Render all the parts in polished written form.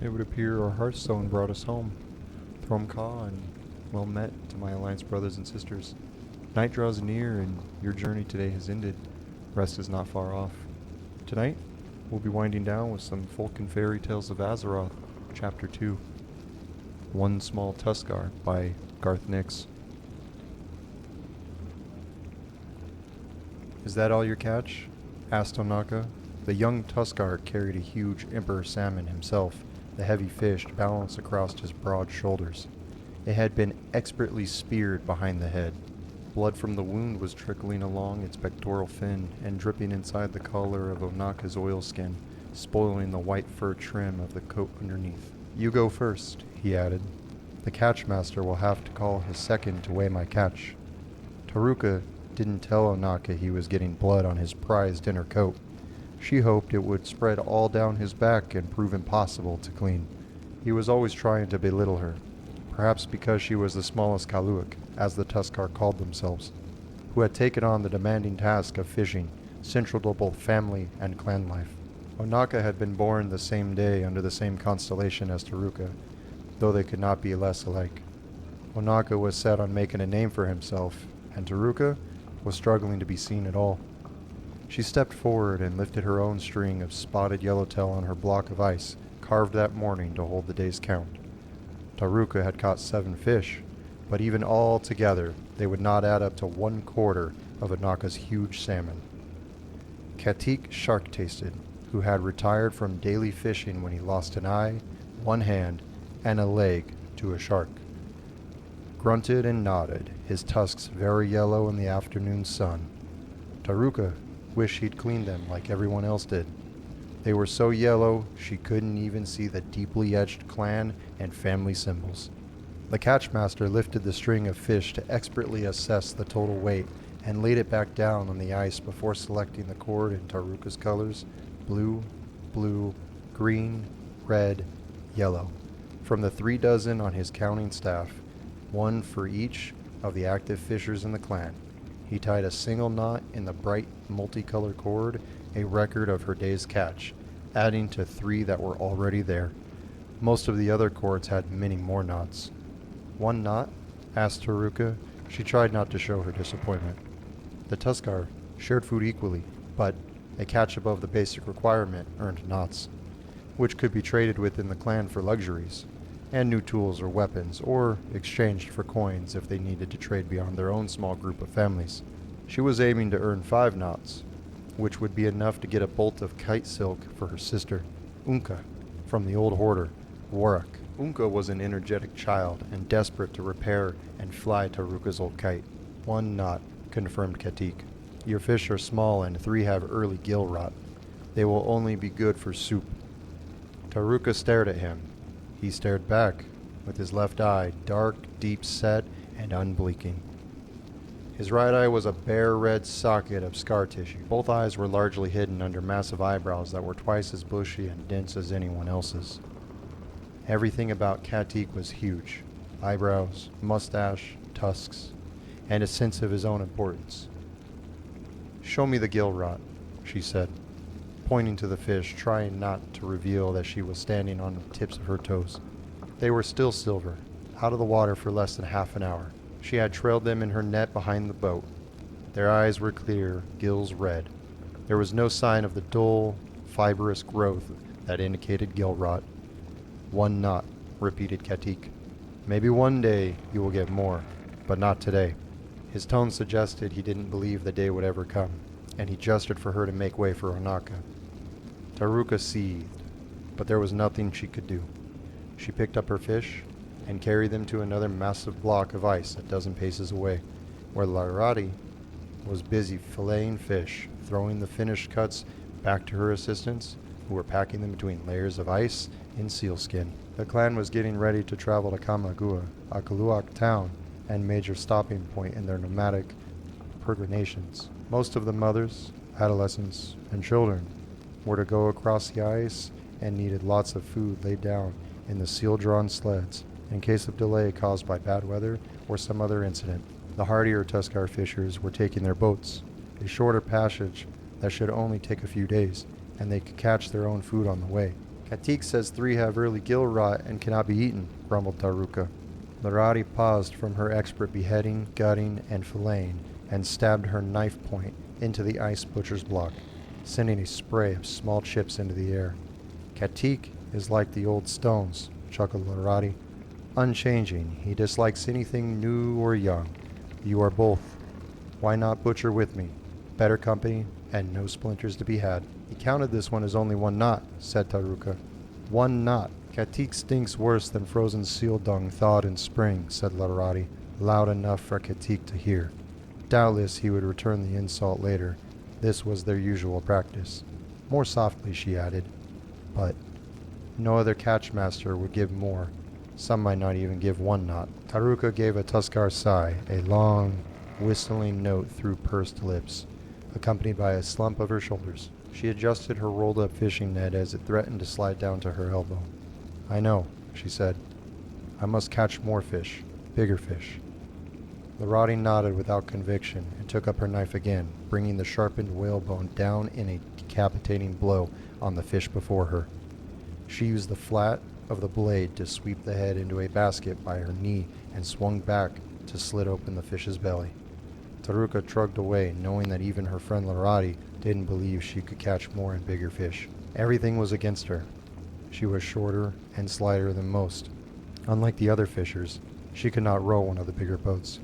it would appear our hearthstone brought us home. Thromka and well met to my alliance brothers and sisters. Night draws near and your journey today has ended. Rest is not far off. Tonight, we'll be winding down with some folk and fairy tales of Azeroth, Chapter 2. One Small Tuskarr by Garth Nix. Is that all your catch? Asked Onaka. The young Tuskarr carried a huge emperor salmon himself, the heavy fish balanced across his broad shoulders. It had been expertly speared behind the head. Blood from the wound was trickling along its pectoral fin and dripping inside the collar of Onaka's oilskin, spoiling the white fur trim of the coat underneath. You go first, he added. The catchmaster will have to call his second to weigh my catch. Taruka didn't tell Onaka he was getting blood on his prized inner coat. She hoped it would spread all down his back and prove impossible to clean. He was always trying to belittle her, perhaps because she was the smallest Kalu'ak, as the Tuskarr called themselves, who had taken on the demanding task of fishing, central to both family and clan life. Onaka had been born the same day under the same constellation as Taruka, though they could not be less alike. Onaka was set on making a name for himself, and Taruka was struggling to be seen at all. She stepped forward and lifted her own string of spotted yellowtail on her block of ice, carved that morning to hold the day's count. Taruka had caught 7 fish, but even all together, they would not add up to 1/4 of Onaka's huge salmon. Katik shark-tasted, who had retired from daily fishing when he lost an eye, one hand, and a leg to a shark. Grunted and nodded, his tusks very yellow in the afternoon sun. Taruka wished he'd cleaned them like everyone else did. They were so yellow she couldn't even see the deeply etched clan and family symbols. The catchmaster lifted the string of fish to expertly assess the total weight and laid it back down on the ice before selecting the cord in Taruka's colors: blue, blue, green, red, yellow. From the 3 dozen on his counting staff, 1 for each of the active fishers in the clan, he tied a single knot in the bright multicolored cord, a record of her day's catch, adding to 3 that were already there. Most of the other cords had many more knots. 1 knot? Asked Taruka. She tried not to show her disappointment. The Tuskarr shared food equally, but a catch above the basic requirement earned knots, which could be traded within the clan for luxuries, and new tools or weapons, or exchanged for coins if they needed to trade beyond their own small group of families. She was aiming to earn 5 knots, which would be enough to get a bolt of kite silk for her sister, Unka, from the old hoarder, Warcraft. Unka was an energetic child and desperate to repair and fly Taruka's old kite. 1 knot, confirmed Katik. Your fish are small and 3 have early gill rot. They will only be good for soup. Taruka stared at him. He stared back, with his left eye dark, deep set, and unblinking. His right eye was a bare red socket of scar tissue. Both eyes were largely hidden under massive eyebrows that were twice as bushy and dense as anyone else's. Everything about Katik was huge. Eyebrows, mustache, tusks, and a sense of his own importance. Show me the gill rot, she said, pointing to the fish, trying not to reveal that she was standing on the tips of her toes. They were still silver, out of the water for less than half an hour. She had trailed them in her net behind the boat. Their eyes were clear, gills red. There was no sign of the dull, fibrous growth that indicated gill rot. 1 knot, repeated Katik. Maybe one day you will get more, but not today. His tone suggested he didn't believe the day would ever come, and he gestured for her to make way for Onaka. Taruka seethed, but there was nothing she could do. She picked up her fish and carried them to another massive block of ice a dozen paces away, where Larati was busy filleting fish, throwing the finished cuts back to her assistants, who were packing them between layers of ice in sealskin. The clan was getting ready to travel to Kamagua, a Kalu'ak town and major stopping point in their nomadic peregrinations. Most of the mothers, adolescents, and children were to go across the ice and needed lots of food laid down in the seal-drawn sleds in case of delay caused by bad weather or some other incident. The hardier Tuskarr fishers were taking their boats, a shorter passage that should only take a few days, and they could catch their own food on the way. Katik says 3 have early gill rot and cannot be eaten, grumbled Taruka. Larati paused from her expert beheading, gutting, and filleting, and stabbed her knife point into the ice butcher's block, sending a spray of small chips into the air. Katik is like the old stones, chuckled Larati. Unchanging, he dislikes anything new or young. You are both. Why not butcher with me? Better company, and no splinters to be had. He counted this one as only 1 knot, said Taruka. 1 knot. Katik stinks worse than frozen seal dung thawed in spring, said Larati, loud enough for Katik to hear. Doubtless he would return the insult later. This was their usual practice. More softly, she added. But no other catchmaster would give more. Some might not even give 1 knot. Taruka gave a Tuskarr sigh, a long, whistling note through pursed lips, accompanied by a slump of her shoulders. She adjusted her rolled-up fishing net as it threatened to slide down to her elbow. I know, she said. I must catch more fish, bigger fish. Larati nodded without conviction and took up her knife again, bringing the sharpened whalebone down in a decapitating blow on the fish before her. She used the flat of the blade to sweep the head into a basket by her knee and swung back to slit open the fish's belly. Taruka shrugged away, knowing that even her friend Larati didn't believe she could catch more and bigger fish. Everything was against her. She was shorter and slighter than most. Unlike the other fishers, she could not row one of the bigger boats.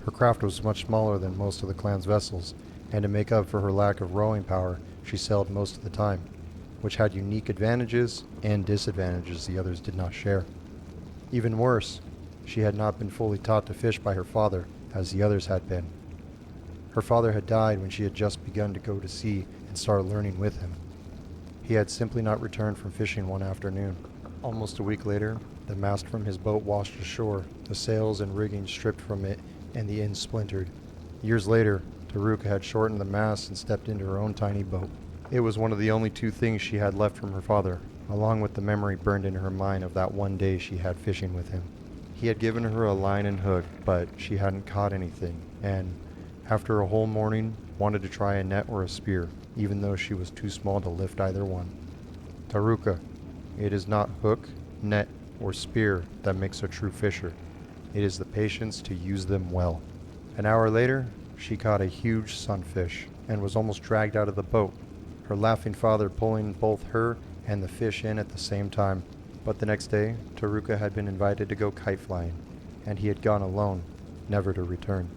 Her craft was much smaller than most of the clan's vessels, and to make up for her lack of rowing power, she sailed most of the time, which had unique advantages and disadvantages the others did not share. Even worse, she had not been fully taught to fish by her father, as the others had been. Her father had died when she had just begun to go to sea and start learning with him. He had simply not returned from fishing one afternoon. Almost a week later, the mast from his boat washed ashore, the sails and rigging stripped from it, and the end splintered. Years later, Taruka had shortened the mast and stepped into her own tiny boat. It was one of the only 2 things she had left from her father, along with the memory burned into her mind of that one day she had fishing with him. He had given her a line and hook, but she hadn't caught anything, and, after a whole morning, wanted to try a net or a spear, even though she was too small to lift either one. Taruka, it is not hook, net, or spear that makes a true fisher. It is the patience to use them well. An hour later, she caught a huge sunfish and was almost dragged out of the boat, her laughing father pulling both her and the fish in at the same time. But the next day, Taruka had been invited to go kite flying, and he had gone alone, never to return.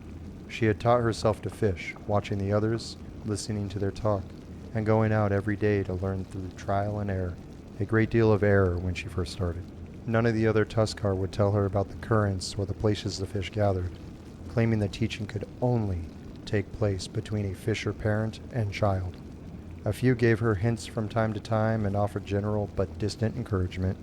She had taught herself to fish, watching the others, listening to their talk, and going out every day to learn through trial and error, a great deal of error when she first started. None of the other Tuskarr would tell her about the currents or the places the fish gathered, claiming that teaching could only take place between a fisher parent and child. A few gave her hints from time to time and offered general but distant encouragement.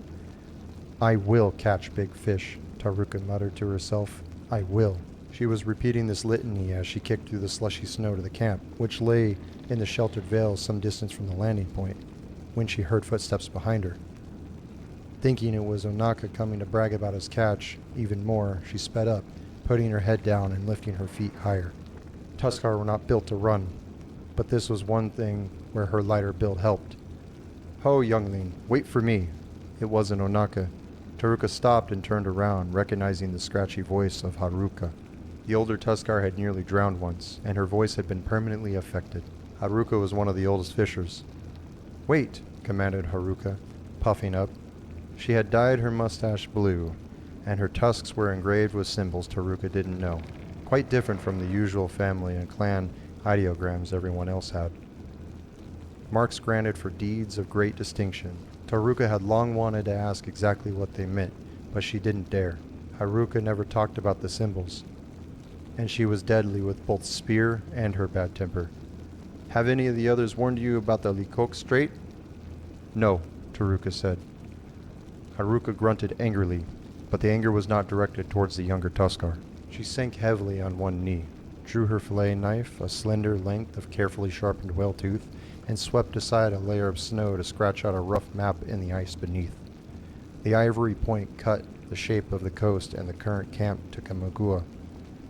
I will catch big fish, Taruka muttered to herself. I will. She was repeating this litany as she kicked through the slushy snow to the camp, which lay in the sheltered vale some distance from the landing point, when she heard footsteps behind her. Thinking it was Onaka coming to brag about his catch even more, she sped up, putting her head down and lifting her feet higher. Tuskarr were not built to run, but this was one thing where her lighter build helped. Ho, youngling, wait for me. It wasn't Onaka. Taruka stopped and turned around, recognizing the scratchy voice of Haruka. The older Tuskarr had nearly drowned once, and her voice had been permanently affected. Haruka was one of the oldest fishers. Wait, commanded Haruka, puffing up. She had dyed her mustache blue, and her tusks were engraved with symbols Taruka didn't know, quite different from the usual family and clan ideograms everyone else had. Marks granted for deeds of great distinction. Taruka had long wanted to ask exactly what they meant, but she didn't dare. Haruka never talked about the symbols, and she was deadly with both spear and her bad temper. Have any of the others warned you about the Likok Strait? No, Taruka said. Haruka grunted angrily, but the anger was not directed towards the younger Tuskarr. She sank heavily on one knee, drew her fillet knife, a slender length of carefully sharpened whale tooth, and swept aside a layer of snow to scratch out a rough map in the ice beneath. The ivory point cut the shape of the coast and the current camp to Kamagua,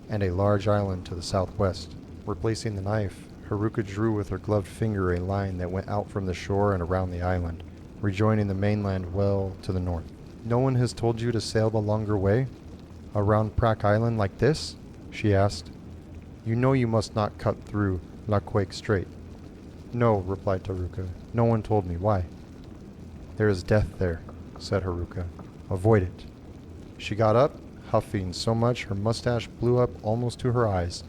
and a large island to the southwest. Replacing the knife, Haruka drew with her gloved finger a line that went out from the shore and around the island, rejoining the mainland well to the north. No one has told you to sail the longer way? Around Prack Island like this? She asked. You know you must not cut through Laquake Strait. No, replied Taruka. No one told me. Why? There is death there, said Haruka. Avoid it. She got up, huffing so much her mustache blew up almost to her eyes,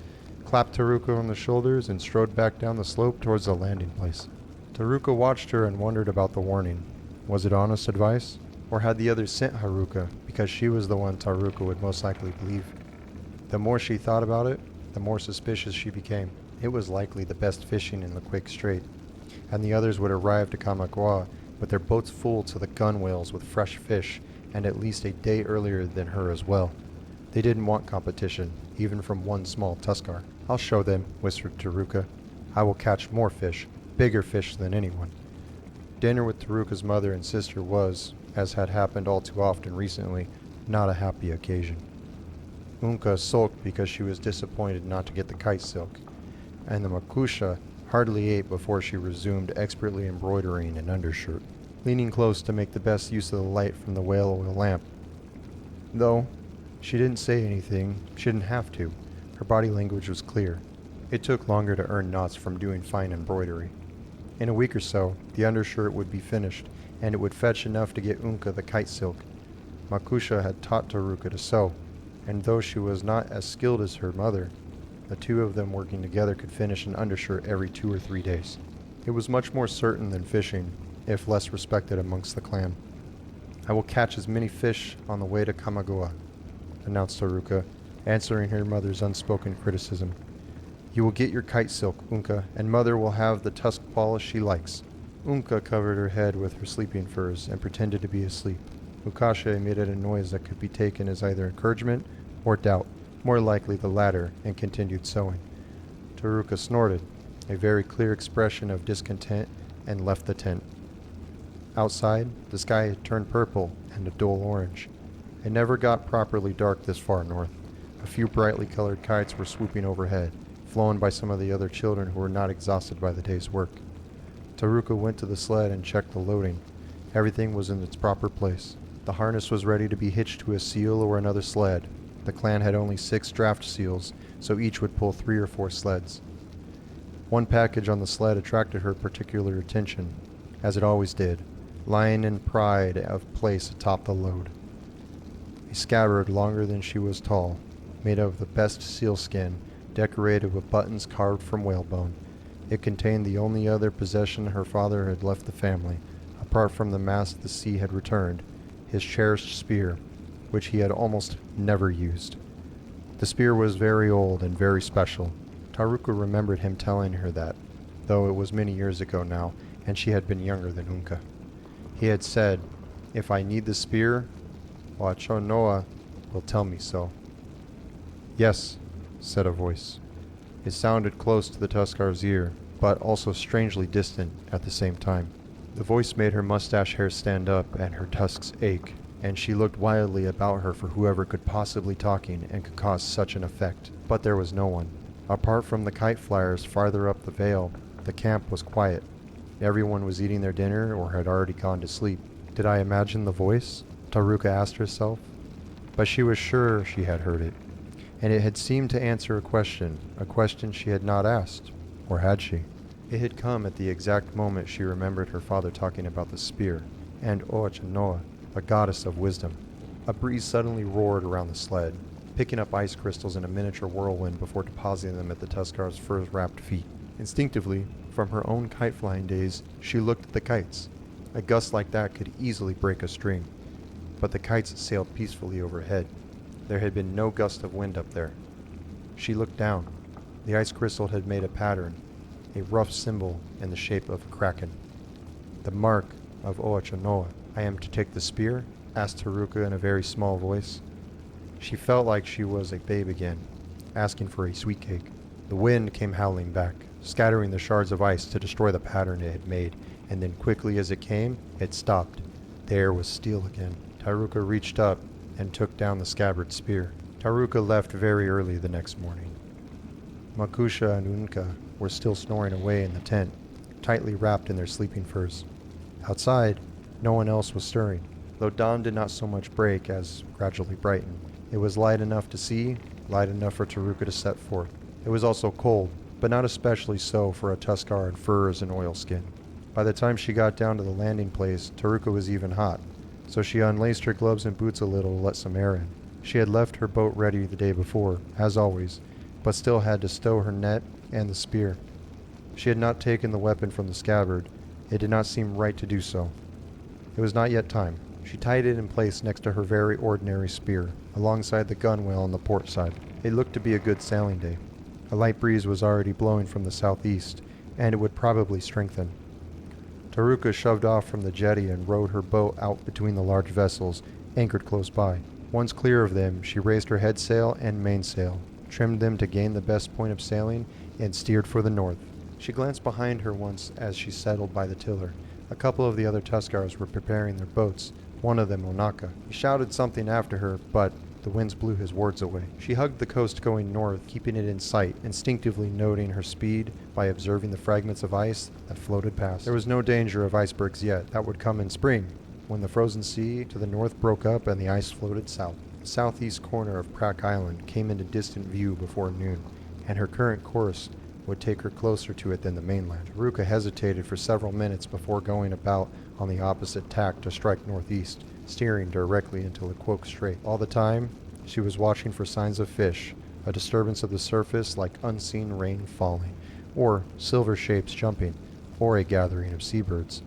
clapped Taruka on the shoulders, and strode back down the slope towards the landing place. Taruka watched her and wondered about the warning. Was it honest advice? Or had the others sent Haruka because she was the one Taruka would most likely believe? The more she thought about it, the more suspicious she became. It was likely the best fishing in the Quick Strait, and the others would arrive to Kamigawa with their boats full to the gunwales with fresh fish, and at least a day earlier than her as well. They didn't want competition, even from one Small Tuskarr. I'll show them, whispered Taruka. I will catch more fish, bigger fish than anyone. Dinner with Taruka's mother and sister was, as had happened all too often recently, not a happy occasion. Unka sulked because she was disappointed not to get the kite silk, and the Makusha hardly ate before she resumed expertly embroidering an undershirt, leaning close to make the best use of the light from the whale oil lamp. Though she didn't say anything, she didn't have to. Her body language was clear. It took longer to earn knots from doing fine embroidery. In a week or so, the undershirt would be finished, and it would fetch enough to get Unka the kite silk. Makusha had taught Taruka to sew, and though she was not as skilled as her mother, the two of them working together could finish an undershirt every 2 or 3 days. It was much more certain than fishing, if less respected amongst the clan. I will catch as many fish on the way to Kamigawa, announced Taruka, answering her mother's unspoken criticism. You will get your kite silk, Unka, and mother will have the tusk polish she likes. Unka covered her head with her sleeping furs and pretended to be asleep. Ukasha emitted a noise that could be taken as either encouragement or doubt, more likely the latter, and continued sewing. Taruka snorted, a very clear expression of discontent, and left the tent. Outside, the sky had turned purple and a dull orange. It never got properly dark this far north. A few brightly colored kites were swooping overhead, flown by some of the other children who were not exhausted by the day's work. Taruka went to the sled and checked the loading. Everything was in its proper place. The harness was ready to be hitched to a seal or another sled. The clan had only 6 draft seals, so each would pull 3 or 4 sleds. One package on the sled attracted her particular attention, as it always did, lying in pride of place atop the load. A scabbard longer than she was tall, made of the best sealskin, decorated with buttons carved from whalebone. It contained the only other possession her father had left the family, apart from the mask the sea had returned, his cherished spear, which he had almost never used. The spear was very old and very special. Taruka remembered him telling her that, though it was many years ago now, and she had been younger than Unka. He had said, "If I need the spear, Wachonoa will tell me so." "Yes," said a voice. It sounded close to the Tuskarr's ear, but also strangely distant at the same time. The voice made her mustache hair stand up and her tusks ache, and she looked wildly about her for whoever could possibly talking and could cause such an effect. But there was no one. Apart from the kite flyers farther up the vale, the camp was quiet. Everyone was eating their dinner or had already gone to sleep. Did I imagine the voice? Taruka asked herself. But she was sure she had heard it, and it had seemed to answer a question she had not asked, or had she? It had come at the exact moment she remembered her father talking about the spear, and Oachanoa, the goddess of wisdom. A breeze suddenly roared around the sled, picking up ice crystals in a miniature whirlwind before depositing them at the Tuskarr's fur-wrapped feet. Instinctively, from her own kite-flying days, she looked at the kites. A gust like that could easily break a string, but the kites sailed peacefully overhead. There had been no gust of wind up there. She looked down. The ice crystal had made a pattern, a rough symbol in the shape of a kraken. The mark of Oachanoa. "I am to take the spear?" asked Taruka in a very small voice. She felt like she was a babe again, asking for a sweet cake. The wind came howling back, scattering the shards of ice to destroy the pattern it had made, and then quickly as it came, it stopped. The air was still again. Taruka reached up and took down the scabbard spear. Taruka left very early the next morning. Makusha and Unka were still snoring away in the tent, tightly wrapped in their sleeping furs. Outside, No one else was stirring, though dawn did not so much break as gradually brighten. It was light enough to see, light enough for Taruka to set forth. It was also cold, but not especially so for a Tuskarr in furs and oilskin. By the time she got down to the landing place, Taruka was even hot, so she unlaced her gloves and boots a little to let some air in. She had left her boat ready the day before, as always, but still had to stow her net and the spear. She had not taken the weapon from the scabbard. It did not seem right to do so. It was not yet time. She tied it in place next to her very ordinary spear, alongside the gunwale on the port side. It looked to be a good sailing day. A light breeze was already blowing from the southeast, and it would probably strengthen. Taruka shoved off from the jetty and rowed her boat out between the large vessels anchored close by. Once clear of them, she raised her head sail and mainsail, trimmed them to gain the best point of sailing, and steered for the north. She glanced behind her once as she settled by the tiller. A couple of the other Tuskarrs were preparing their boats, one of them Onaka. He shouted something after her, but the winds blew his words away. She hugged the coast going north, keeping it in sight, instinctively noting her speed by observing the fragments of ice that floated past. There was no danger of icebergs yet. That would come in spring, when the frozen sea to the north broke up and the ice floated south. The southeast corner of Prack Island came into distant view before noon, and her current course would take her closer to it than the mainland. Taruka hesitated for several minutes before going about on the opposite tack to strike northeast, steering directly into Lequoc Strait. All the time, she was watching for signs of fish, a disturbance of the surface like unseen rain falling, or silver shapes jumping, or a gathering of seabirds.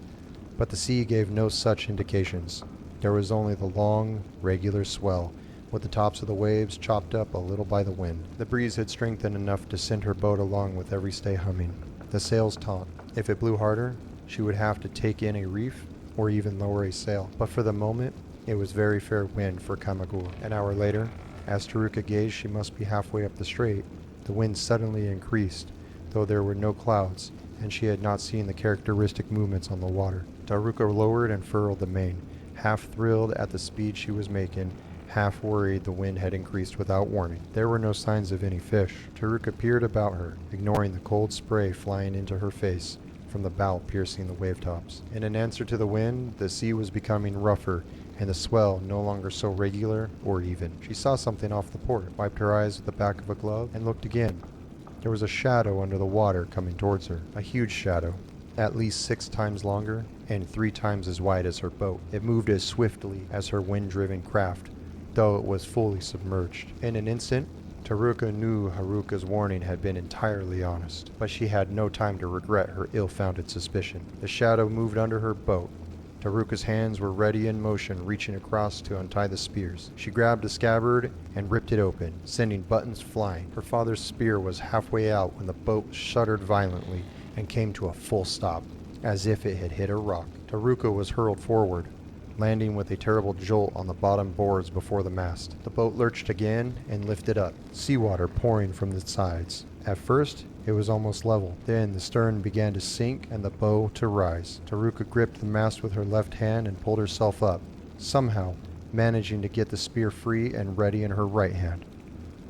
But the sea gave no such indications. There was only the long, regular swell, with the tops of the waves chopped up a little by the wind. The breeze had strengthened enough to send her boat along with every stay humming, the sails taut. If it blew harder, she would have to take in a reef or even lower a sail. But for the moment, it was very fair wind for Kamagua. An hour later, as Taruka gauged she must be halfway up the strait, the wind suddenly increased, though there were no clouds, and she had not seen the characteristic movements on the water. Taruka lowered and furled the main, half thrilled at the speed she was making, half worried the wind had increased without warning. There were no signs of any fish. Taruka peered about her, ignoring the cold spray flying into her face from the bow piercing the wave tops. In an answer to the wind, the sea was becoming rougher, and the swell no longer so regular or even. She saw something off the port, wiped her eyes with the back of a glove, and looked again. There was a shadow under the water coming towards her, a huge shadow, at least 6 times longer and 3 times as wide as her boat. It moved as swiftly as her wind-driven craft, though it was fully submerged. In an instant, Taruka knew Haruka's warning had been entirely honest, but she had no time to regret her ill-founded suspicion. The shadow moved under her boat. Taruka's hands were ready in motion, reaching across to untie the spears. She grabbed a scabbard and ripped it open, sending buttons flying. Her father's spear was halfway out when the boat shuddered violently and came to a full stop, as if it had hit a rock. Taruka was hurled forward, landing with a terrible jolt on the bottom boards before the mast. The boat lurched again and lifted up, seawater pouring from the sides. At first, it was almost level. Then the stern began to sink and the bow to rise. Taruka gripped the mast with her left hand and pulled herself up, somehow managing to get the spear free and ready in her right hand.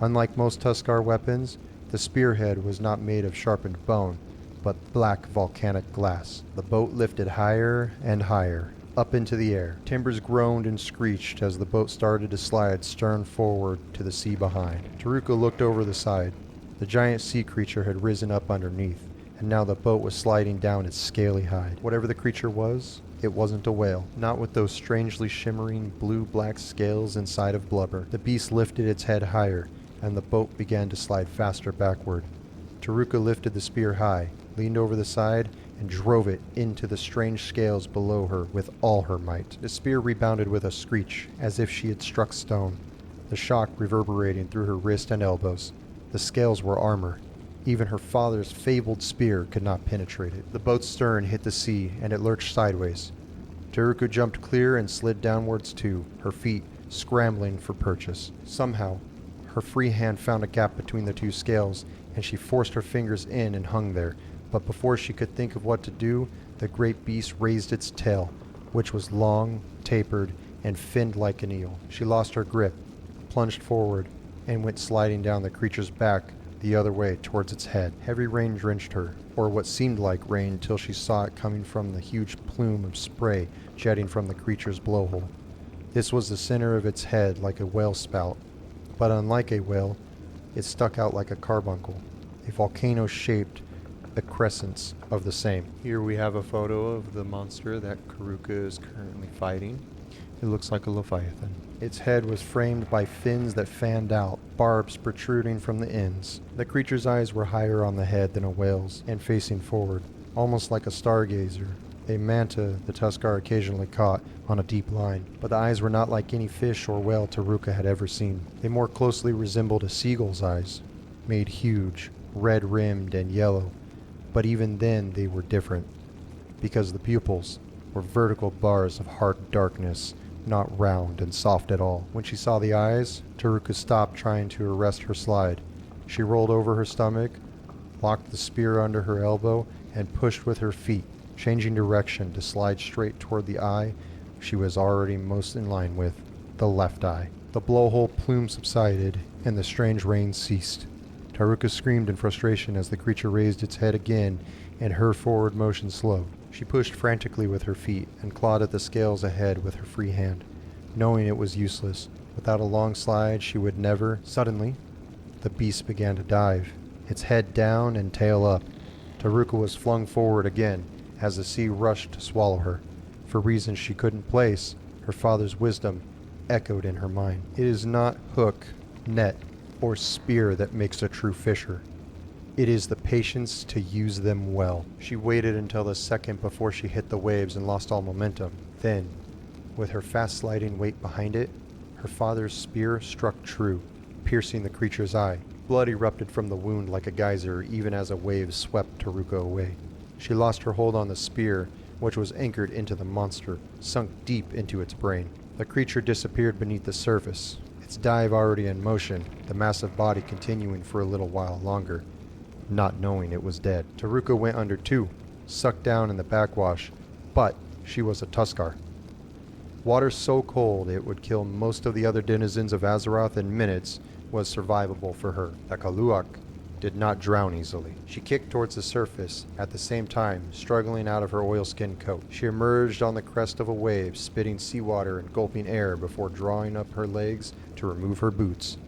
Unlike most Tuskarr weapons, the spearhead was not made of sharpened bone, but black volcanic glass. The boat lifted higher and higher, up into the air. Timbers groaned and screeched as the boat started to slide stern forward to the sea behind. Taruka looked over the side. The giant sea creature had risen up underneath, and now the boat was sliding down its scaly hide. Whatever the creature was, it wasn't a whale, not with those strangely shimmering blue-black scales inside of blubber. The beast lifted its head higher, and the boat began to slide faster backward. Taruka lifted the spear high, leaned over the side, and drove it into the strange scales below her with all her might. The spear rebounded with a screech, as if she had struck stone, the shock reverberating through her wrist and elbows. The scales were armor. Even her father's fabled spear could not penetrate it. The boat's stern hit the sea, and it lurched sideways. Taruka jumped clear and slid downwards too, her feet scrambling for purchase. Somehow, her free hand found a gap between the 2 scales, and she forced her fingers in and hung there. But before she could think of what to do, the great beast raised its tail, which was long, tapered, and finned like an eel. She lost her grip, plunged forward, and went sliding down the creature's back the other way, towards its head. Heavy rain drenched her, or what seemed like rain till she saw it coming from the huge plume of spray jetting from the creature's blowhole. This was the center of its head, like a whale spout, but unlike a whale, it stuck out like a carbuncle, a volcano-shaped excrescence of the same. Here we have a photo of the monster that Karuka is currently fighting. It looks like a leviathan. Its head was framed by fins that fanned out, barbs protruding from the ends. The creature's eyes were higher on the head than a whale's, and facing forward, almost like a stargazer, a manta the Tuskarr occasionally caught on a deep line. But the eyes were not like any fish or whale Taruka had ever seen. They more closely resembled a seagull's eyes, made huge, red-rimmed and yellow. But even then they were different, because the pupils were vertical bars of hard darkness, not round and soft at all. When she saw the eyes, Taruka stopped trying to arrest her slide. She rolled over her stomach, locked the spear under her elbow, and pushed with her feet, changing direction to slide straight toward the eye she was already most in line with, the left eye. The blowhole plume subsided, and the strange rain ceased. Taruka screamed in frustration as the creature raised its head again and her forward motion slowed. She pushed frantically with her feet and clawed at the scales ahead with her free hand, knowing it was useless. Without a long slide, she would never. Suddenly, the beast began to dive, its head down and tail up. Taruka was flung forward again as the sea rushed to swallow her. For reasons she couldn't place, her father's wisdom echoed in her mind. It is not hook, net, or spear that makes a true fisher. It is the patience to use them well. She waited until the second before she hit the waves and lost all momentum. Then, with her fast sliding weight behind it, her father's spear struck true, piercing the creature's eye. Blood erupted from the wound like a geyser even as a wave swept Taruka away. She lost her hold on the spear, which was anchored into the monster, sunk deep into its brain. The creature disappeared beneath the surface, its dive already in motion, the massive body continuing for a little while longer, not knowing it was dead. Taruka went under too, sucked down in the backwash, but she was a Tuskarr. Water so cold it would kill most of the other denizens of Azeroth in minutes was survivable for her. The Kalu'ak did not drown easily. She kicked towards the surface, at the same time struggling out of her oilskin coat. She emerged on the crest of a wave, spitting seawater and gulping air before drawing up her legs to remove her boots.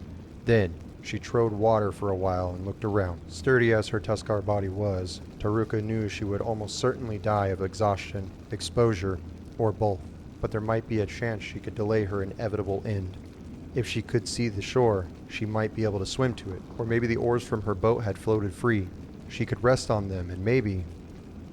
Then, she trod water for a while and looked around. Sturdy as her Tuskarr body was, Taruka knew she would almost certainly die of exhaustion, exposure, or both. But there might be a chance she could delay her inevitable end. If she could see the shore, she might be able to swim to it. Or maybe the oars from her boat had floated free. She could rest on them, and maybe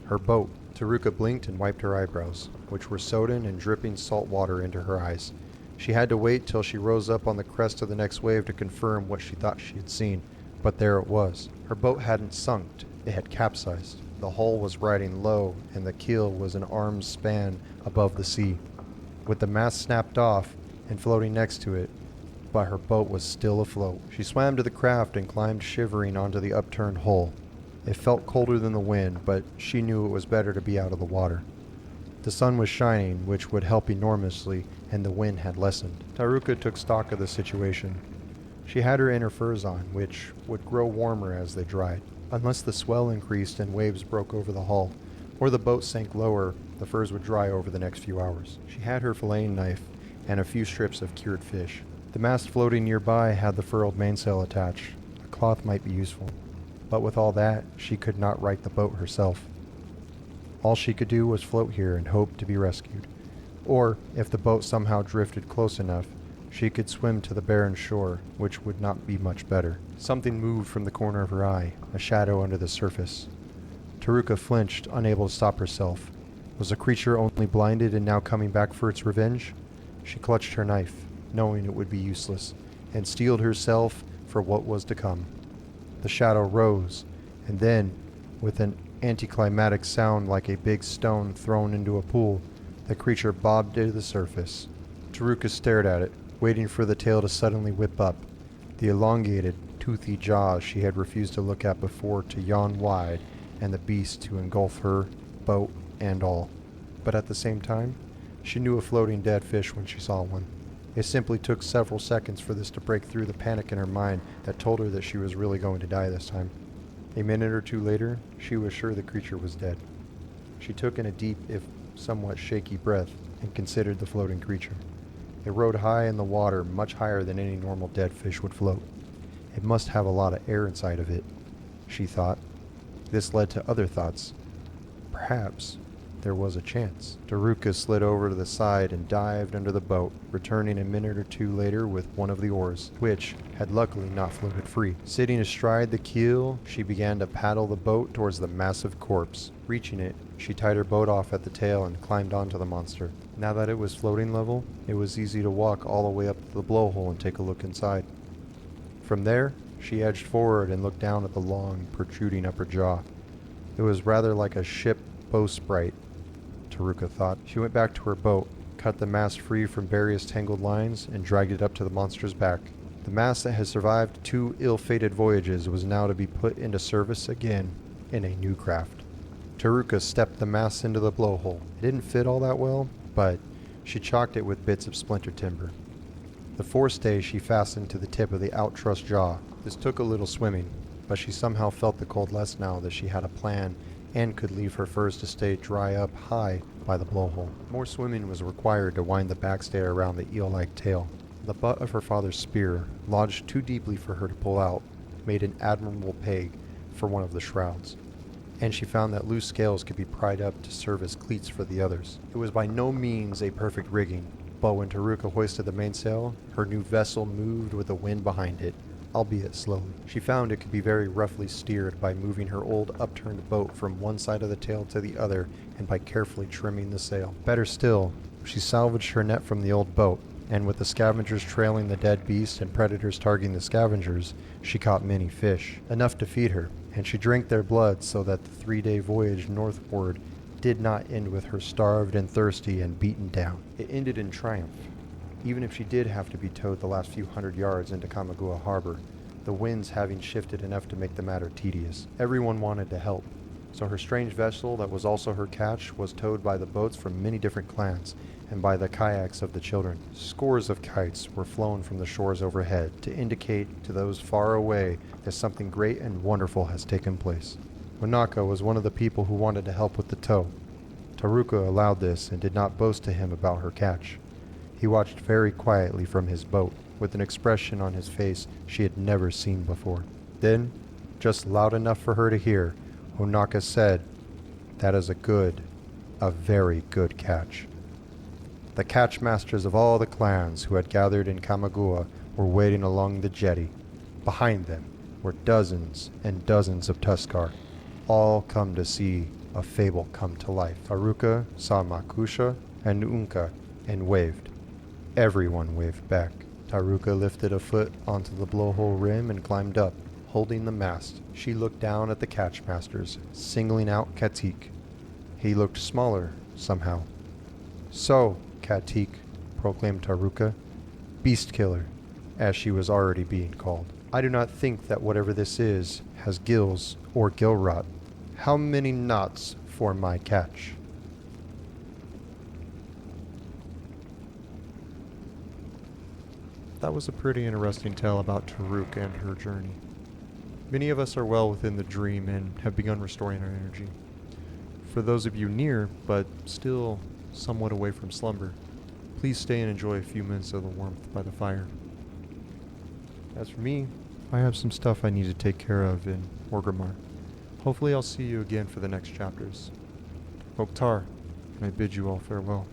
her boat. Taruka blinked and wiped her eyebrows, which were sodden and dripping salt water into her eyes. She had to wait till she rose up on the crest of the next wave to confirm what she thought she had seen. But there it was. Her boat hadn't sunk, it had capsized. The hull was riding low, and the keel was an arm's span above the sea, with the mast snapped off and floating next to it, but her boat was still afloat. She swam to the craft and climbed shivering onto the upturned hull. It felt colder than the wind, but she knew it was better to be out of the water. The sun was shining, which would help enormously, and the wind had lessened. Taruka took stock of the situation. She had her inner furs on, which would grow warmer as they dried. Unless the swell increased and waves broke over the hull, or the boat sank lower, the furs would dry over the next few hours. She had her filleting knife and a few strips of cured fish. The mast floating nearby had the furled mainsail attached. A cloth might be useful, but with all that, she could not right the boat herself. All she could do was float here and hope to be rescued. Or, if the boat somehow drifted close enough, she could swim to the barren shore, which would not be much better. Something moved from the corner of her eye, a shadow under the surface. Taruka flinched, unable to stop herself. Was the creature only blinded and now coming back for its revenge? She clutched her knife, knowing it would be useless, and steeled herself for what was to come. The shadow rose, and then, with an anticlimactic sound like a big stone thrown into a pool, the creature bobbed to the surface. Taruka stared at it, waiting for the tail to suddenly whip up, the elongated, toothy jaws she had refused to look at before to yawn wide, and the beast to engulf her, boat, and all. But at the same time, she knew a floating dead fish when she saw one. It simply took several seconds for this to break through the panic in her mind that told her that she was really going to die this time. A minute or two later, she was sure the creature was dead. She took in a deep, if somewhat shaky breath, and considered the floating creature. It rode high in the water, much higher than any normal dead fish would float. It must have a lot of air inside of it, she thought. This led to other thoughts. Perhaps there was a chance. Taruka slid over to the side and dived under the boat, returning a minute or two later with one of the oars, which had luckily not floated free. Sitting astride the keel, she began to paddle the boat towards the massive corpse. Reaching it, she tied her boat off at the tail and climbed onto the monster. Now that it was floating level, it was easy to walk all the way up to the blowhole and take a look inside. From there, she edged forward and looked down at the long, protruding upper jaw. It was rather like a ship bowsprit, Taruka thought. She went back to her boat, cut the mast free from various tangled lines, and dragged it up to the monster's back. The mast that had survived 2 ill-fated voyages was now to be put into service again in a new craft. Taruka stepped the mast into the blowhole. It didn't fit all that well, but she chalked it with bits of splintered timber. The forestay she fastened to the tip of the outtruss jaw. This took a little swimming, but she somehow felt the cold less now that she had a plan and could leave her furs to stay dry up high by the blowhole. More swimming was required to wind the backstay around the eel-like tail. The butt of her father's spear, lodged too deeply for her to pull out, made an admirable peg for one of the shrouds, and she found that loose scales could be pried up to serve as cleats for the others. It was by no means a perfect rigging, but when Taruka hoisted the mainsail, her new vessel moved with the wind behind it, albeit slowly. She found it could be very roughly steered by moving her old upturned boat from one side of the tail to the other and by carefully trimming the sail. Better still, she salvaged her net from the old boat, and with the scavengers trailing the dead beast and predators targeting the scavengers, she caught many fish, enough to feed her, and she drank their blood so that the 3-day voyage northward did not end with her starved and thirsty and beaten down. It ended in triumph. Even if she did have to be towed the last few hundred yards into Kamagua Harbor, the winds having shifted enough to make the matter tedious. Everyone wanted to help, so her strange vessel that was also her catch was towed by the boats from many different clans and by the kayaks of the children. Scores of kites were flown from the shores overhead to indicate to those far away that something great and wonderful has taken place. Monaka was one of the people who wanted to help with the tow. Taruka allowed this and did not boast to him about her catch. He watched very quietly from his boat, with an expression on his face she had never seen before. Then, just loud enough for her to hear, Onaka said, "That is a very good catch." The catch masters of all the clans who had gathered in Kamagua were waiting along the jetty. Behind them were dozens and dozens of Tuskarr, all come to see a fable come to life. Taruka saw Makusha and Unka and waved. Everyone waved back. Taruka lifted a foot onto the blowhole rim and climbed up, holding the mast. She looked down at the catchmasters, singling out Katik. He looked smaller, somehow. "So, Katik," proclaimed Taruka, "Beast Killer," as she was already being called. "I do not think that whatever this is has gills or gill rot. How many knots for my catch?" That was a pretty interesting tale about Taruka and her journey. Many of us are well within the dream and have begun restoring our energy. For those of you near, but still somewhat away from slumber, please stay and enjoy a few minutes of the warmth by the fire. As for me, I have some stuff I need to take care of in Orgrimmar. Hopefully I'll see you again for the next chapters. Oktar, and I bid you all farewell.